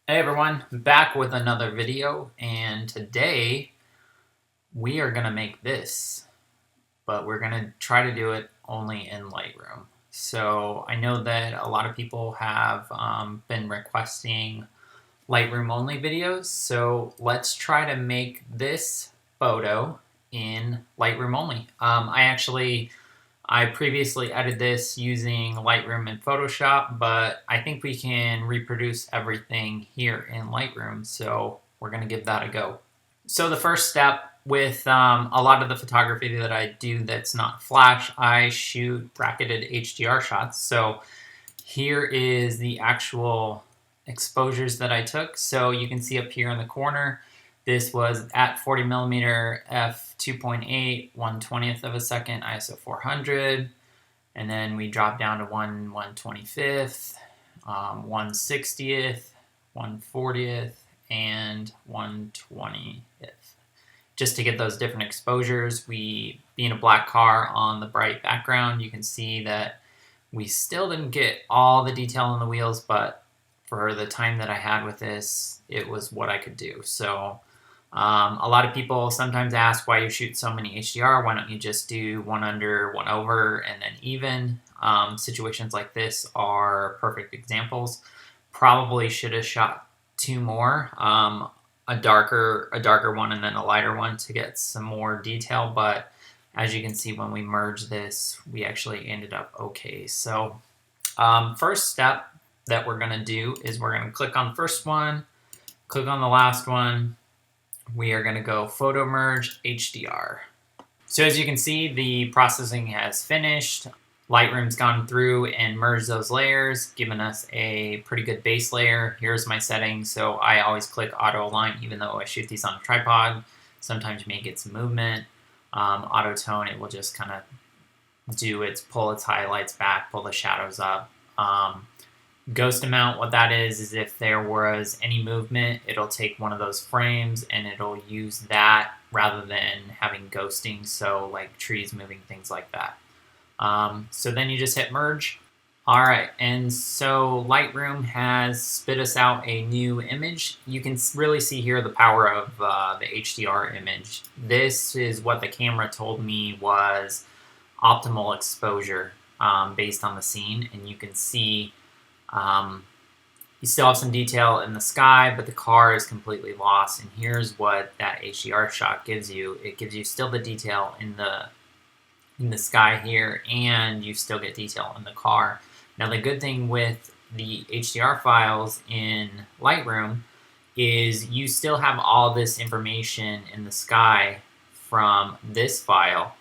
Hey everyone, back with another video, and today we are going to make this, but we're going to try to do it only in Lightroom. So I know that a lot of people have been requesting Lightroom only videos, so let's try to make this photo in Lightroom only. I previously edited this using Lightroom and Photoshop, but I think we can reproduce everything here in Lightroom, so we're going to give that a go. So the first step with a lot of the photography that I do that's not flash, I shoot bracketed HDR shots. So here is the actual exposures that I took. So you can see up here in the corner, this was at 40 millimeter f2.8, 1/20th of a second, ISO 400. And then we drop down to 1/125th, 1/60th, 1/40th, and 1/20th. Just to get those different exposures, being a black car on the bright background, you can see that we still didn't get all the detail on the wheels, but for the time that I had with this, it was what I could do. So a lot of people sometimes ask why you shoot so many HDR. Why don't you just do one under, one over, and then even? Situations like this are perfect examples. Probably should have shot two more, a darker one and then a lighter one to get some more detail. But as you can see, when we merge this, we actually ended up okay. So first step that we're going to do is we're going to click on the first one, click on the last one. We are going to go photo merge HDR. So as you can see, the processing has finished. Lightroom's gone through and merged those layers, giving us a pretty good base layer. Here's my settings. So I always click auto align, even though I shoot these on a tripod. Sometimes you may get some movement. Auto tone, it will just kind of pull its highlights back, pull the shadows up. Ghost amount, what that is if there was any movement, it'll take one of those frames and it'll use that rather than having ghosting, so like trees moving, things like that. So then you just hit merge. All right, and so Lightroom has spit us out a new image. You can really see here the power of the HDR image. This is what the camera told me was optimal exposure based on the scene, and you can see you still have some detail in the sky, but the car is completely lost. And here's what that HDR shot gives you. It gives you still the detail in the sky here, and you still get detail in the car. Now the good thing with the HDR files in Lightroom is you still have all this information in the sky from this file,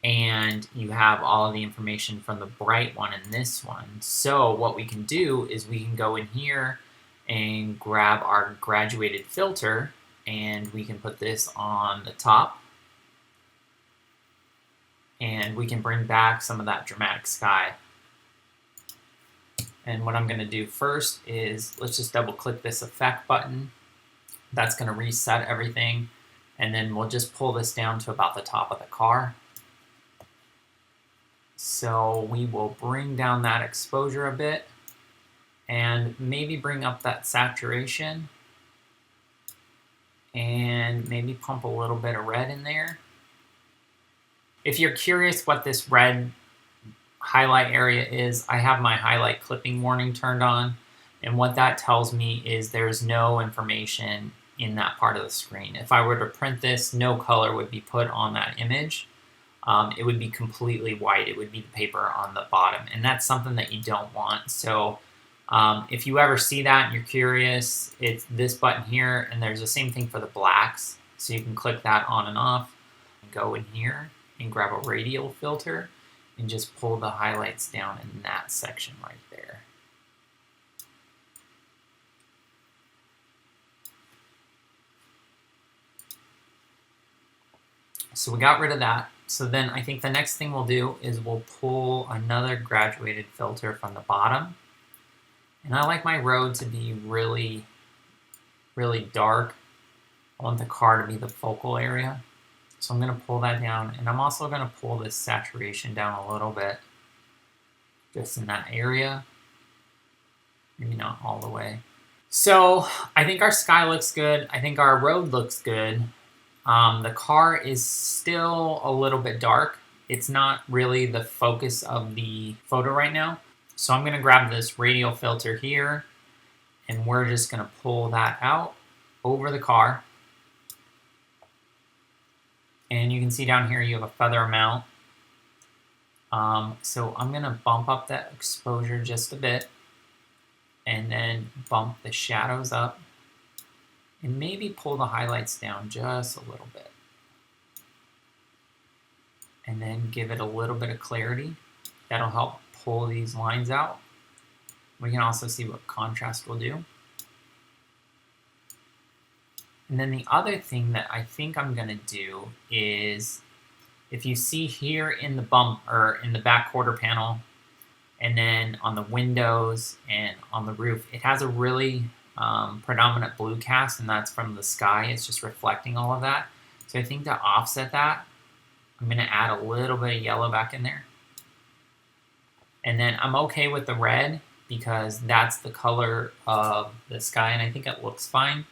and you have all of the information from the bright one in this one. So what we can do is we can go in here and grab our graduated filter, and we can put this on the top, and we can bring back some of that dramatic sky. And what I'm going to do first is let's just double click this effect button. That's going to reset everything, and then we'll just pull this down to about the top of the car. So we will bring down that exposure a bit and maybe bring up that saturation and maybe pump a little bit of red in there. If you're curious what this red highlight area is, I have my highlight clipping warning turned on, and what that tells me is there's no information in that part of the screen. If I were to print this, no color would be put on that image. It would be completely white. It would be the paper on the bottom, and that's something that you don't want. So if you ever see that and you're curious, it's this button here, and there's the same thing for the blacks. So you can click that on and off, and go in here and grab a Radial Filter and just pull the highlights down in that section right there. So we got rid of that. So then I think the next thing we'll do is we'll pull another graduated filter from the bottom. And I like my road to be really, really dark. I want the car to be the focal area. So I'm going to pull that down, and I'm also going to pull this saturation down a little bit, just in that area. Maybe not all the way. So I think our sky looks good. I think our road looks good. The car is still a little bit dark. It's not really the focus of the photo right now. So I'm going to grab this radial filter here, and we're just going to pull that out over the car. And you can see down here you have a feather amount. So I'm going to bump up that exposure just a bit, and then bump the shadows up, and maybe pull the highlights down just a little bit. And then give it a little bit of clarity. That'll help pull these lines out. We can also see what contrast will do. And then the other thing that I think I'm going to do is, if you see here in the bump or in the back quarter panel, and then on the windows and on the roof, it has a really predominant blue cast, and that's from the sky. It's just reflecting all of that. So I think to offset that, I'm going to add a little bit of yellow back in there. And then I'm okay with the red because that's the color of the sky, and I think it looks fine.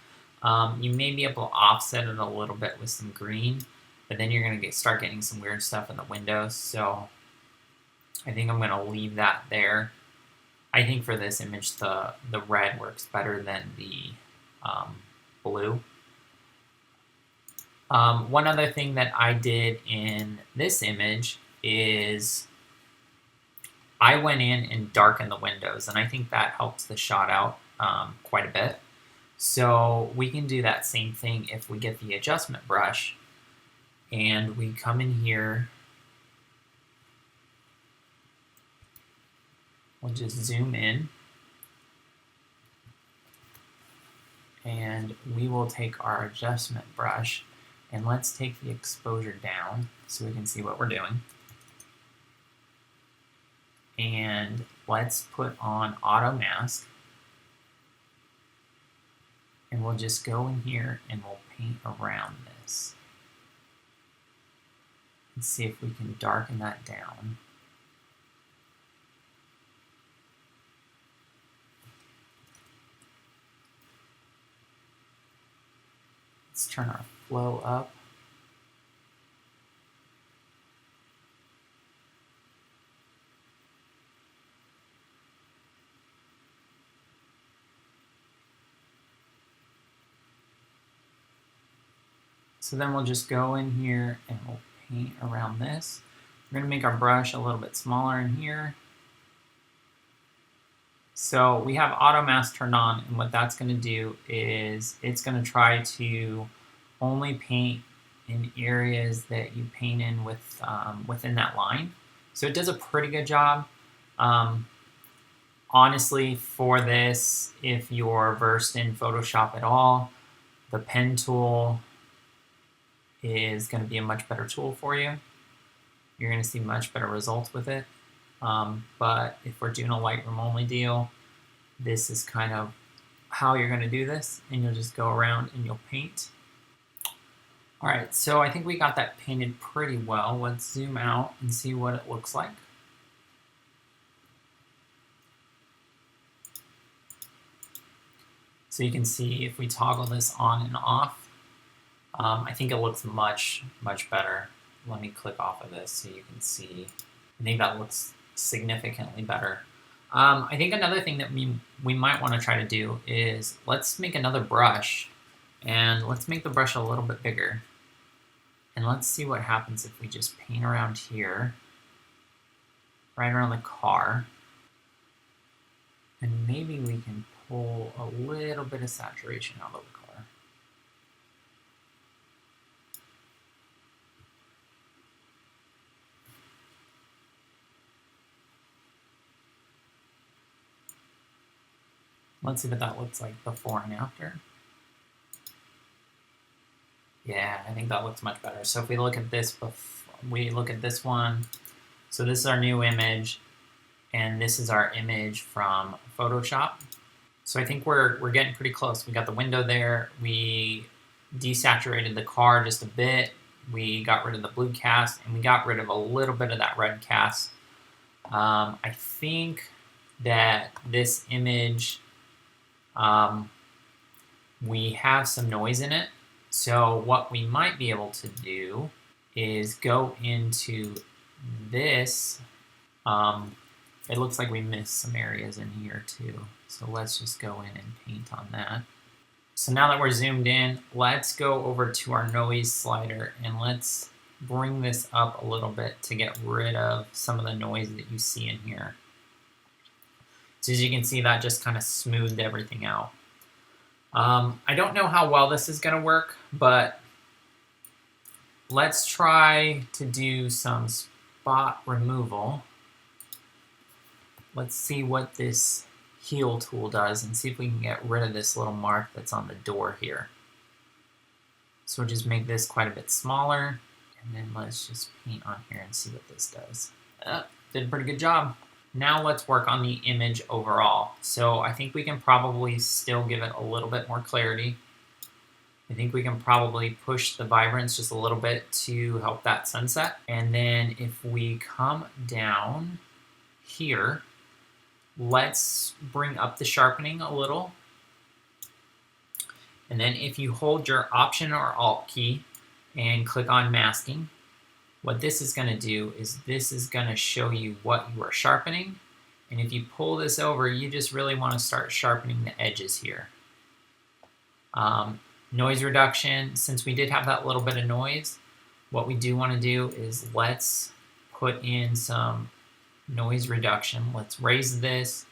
You may be able to offset it a little bit with some green, but then you're going to start getting some weird stuff in the windows. So I think I'm going to leave that there. I think for this image, the red works better than the blue. One other thing that I did in this image is I went in and darkened the windows, and I think that helps the shot out quite a bit. So we can do that same thing if we get the adjustment brush and we come in here. We'll just zoom in, and we will take our adjustment brush, and let's take the exposure down so we can see what we're doing. And let's put on auto mask, and we'll just go in here and we'll paint around this and see if we can darken that down. Let's turn our flow up. So then we'll just go in here and we'll paint around this. We're going to make our brush a little bit smaller in here. So we have auto mask turned on, and what that's going to do is it's going to try to only paint in areas that you paint in with within that line. So it does a pretty good job. Honestly, for this, if you're versed in Photoshop at all, the pen tool is going to be a much better tool for you. You're going to see much better results with it. But if we're doing a Lightroom only deal, this is kind of how you're going to do this, and you'll just go around and you'll paint. All right, so I think we got that painted pretty well. Let's zoom out and see what it looks like. So you can see if we toggle this on and off, I think it looks much, much better. Let me click off of this so you can see. I think that looks significantly better. I think another thing that we might want to try to do is let's make another brush, and let's make the brush a little bit bigger. And let's see what happens if we just paint around here, right around the car. And maybe we can pull a little bit of saturation out of the car. Let's see what that looks like before and after. Yeah, I think that looks much better. So if we look at this, we look at this one. So this is our new image, and this is our image from Photoshop. So I think we're getting pretty close. We got the window there. We desaturated the car just a bit. We got rid of the blue cast, and we got rid of a little bit of that red cast. I think that this image we have some noise in it. So what we might be able to do is go into this. It looks like we missed some areas in here too. So let's just go in and paint on that. So now that we're zoomed in, let's go over to our noise slider and let's bring this up a little bit to get rid of some of the noise that you see in here. So as you can see, that just kind of smoothed everything out. I don't know how well this is going to work, but let's try to do some spot removal. Let's see what this heal tool does and see if we can get rid of this little mark that's on the door here. So we'll just make this quite a bit smaller, and then let's just paint on here and see what this does. Did a pretty good job. Now let's work on the image overall. So I think we can probably still give it a little bit more clarity. I think we can probably push the vibrance just a little bit to help that sunset. And then if we come down here, let's bring up the sharpening a little. And then if you hold your Option or Alt key and click on masking, what this is going to do is this is going to show you what you are sharpening. And if you pull this over, you just really want to start sharpening the edges here. Noise reduction, since we did have that little bit of noise, what we do want to do is let's put in some noise reduction. Let's raise this,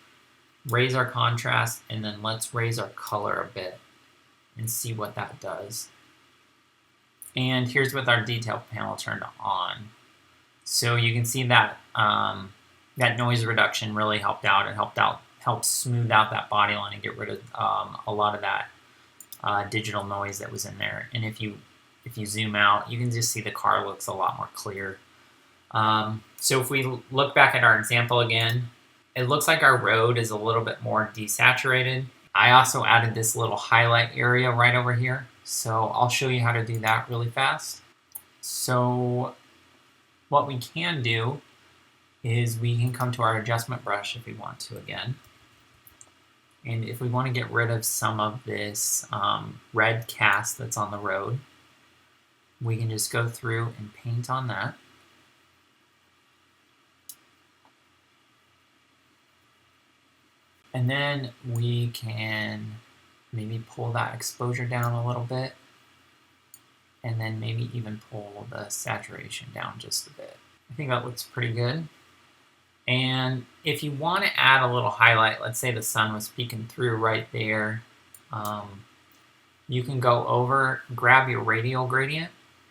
raise our contrast, and then let's raise our color a bit and see what that does. And here's with our detail panel turned on. So you can see that that noise reduction really helped out. It helped smooth out that body line and get rid of a lot of that digital noise that was in there. And if you zoom out, you can just see the car looks a lot more clear. So if we look back at our example again, it looks like our road is a little bit more desaturated. I also added this little highlight area right over here. So I'll show you how to do that really fast. So what we can do is we can come to our adjustment brush if we want to again. And if we want to get rid of some of this red cast that's on the road, we can just go through and paint on that. And then we can maybe pull that exposure down a little bit, and then maybe even pull the saturation down just a bit. I think that looks pretty good. And if you want to add a little highlight, let's say the sun was peeking through right there, you can go over, grab your radial gradient,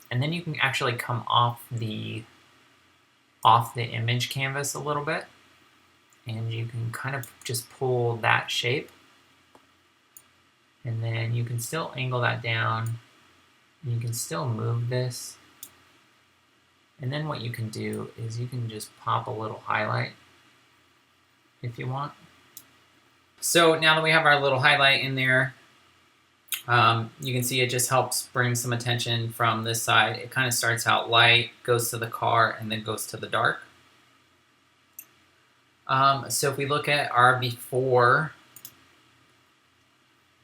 and then you can actually come off the image canvas a little bit, and you can kind of just pull that shape, and then you can still angle that down, and you can still move this. And then what you can do is you can just pop a little highlight if you want. So now that we have our little highlight in there, you can see it just helps bring some attention from this side. It kind of starts out light, goes to the car, and then goes to the dark. So if we look at our before,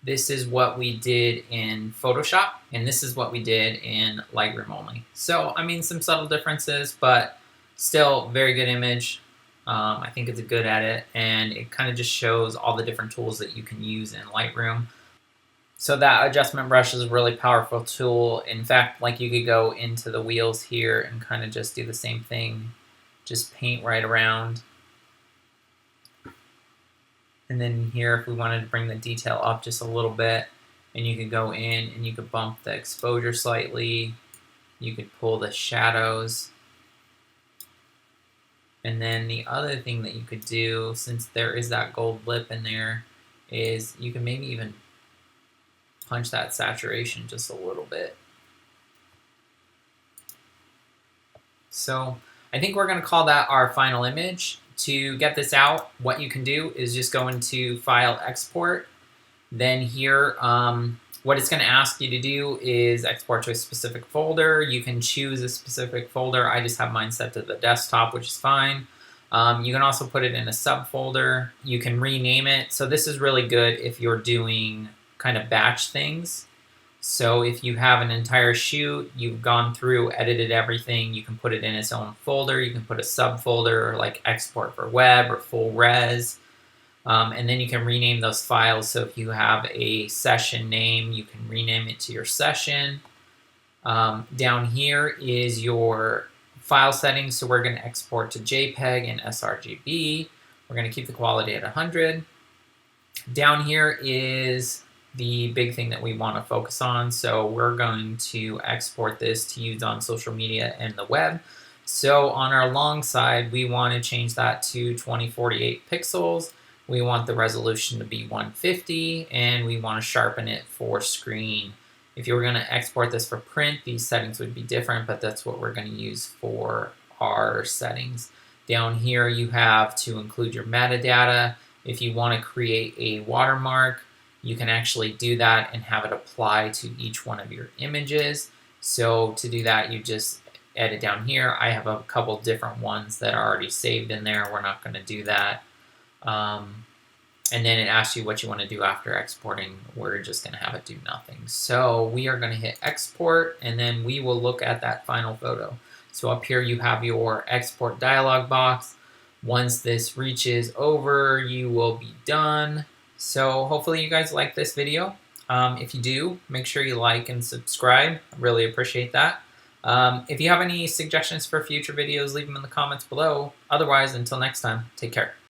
this is what we did in Photoshop, and this is what we did in Lightroom only. So, I mean, some subtle differences, but still very good image. I think it's a good edit, and it kind of just shows all the different tools that you can use in Lightroom. So that adjustment brush is a really powerful tool. In fact, like you could go into the wheels here and kind of just do the same thing. Just paint right around. And then here, if we wanted to bring the detail up just a little bit, and you could go in and you could bump the exposure slightly. You could pull the shadows. And then the other thing that you could do, since there is that gold lip in there, is you can maybe even punch that saturation just a little bit. So I think we're going to call that our final image. To get this out, what you can do is just go into File, Export. Then here, what it's going to ask you to do is export to a specific folder. You can choose a specific folder. I just have mine set to the desktop, which is fine. You can also put it in a subfolder. You can rename it. So this is really good if you're doing kind of batch things. So if you have an entire shoot, you've gone through, edited everything, you can put it in its own folder. You can put a subfolder like export for web or full res. And then you can rename those files. So if you have a session name, you can rename it to your session. Down here is your file settings. So we're going to export to JPEG and sRGB. We're going to keep the quality at 100. Down here is the big thing that we want to focus on. So we're going to export this to use on social media and the web. So on our long side, we want to change that to 2048 pixels. We want the resolution to be 150, and we want to sharpen it for screen. If you were going to export this for print, these settings would be different, but that's what we're going to use for our settings. Down here, you have to include your metadata. If you want to create a watermark, you can actually do that and have it apply to each one of your images. So to do that, you just edit down here. I have a couple different ones that are already saved in there. We're not going to do that. And then it asks you what you want to do after exporting. We're just going to have it do nothing. So we are going to hit export, and then we will look at that final photo. So up here you have your export dialog box. Once this reaches over, you will be done. So hopefully you guys like this video. If you do, make sure you like and subscribe. I really appreciate that. If you have any suggestions for future videos, leave them in the comments below. Otherwise, until next time, take care.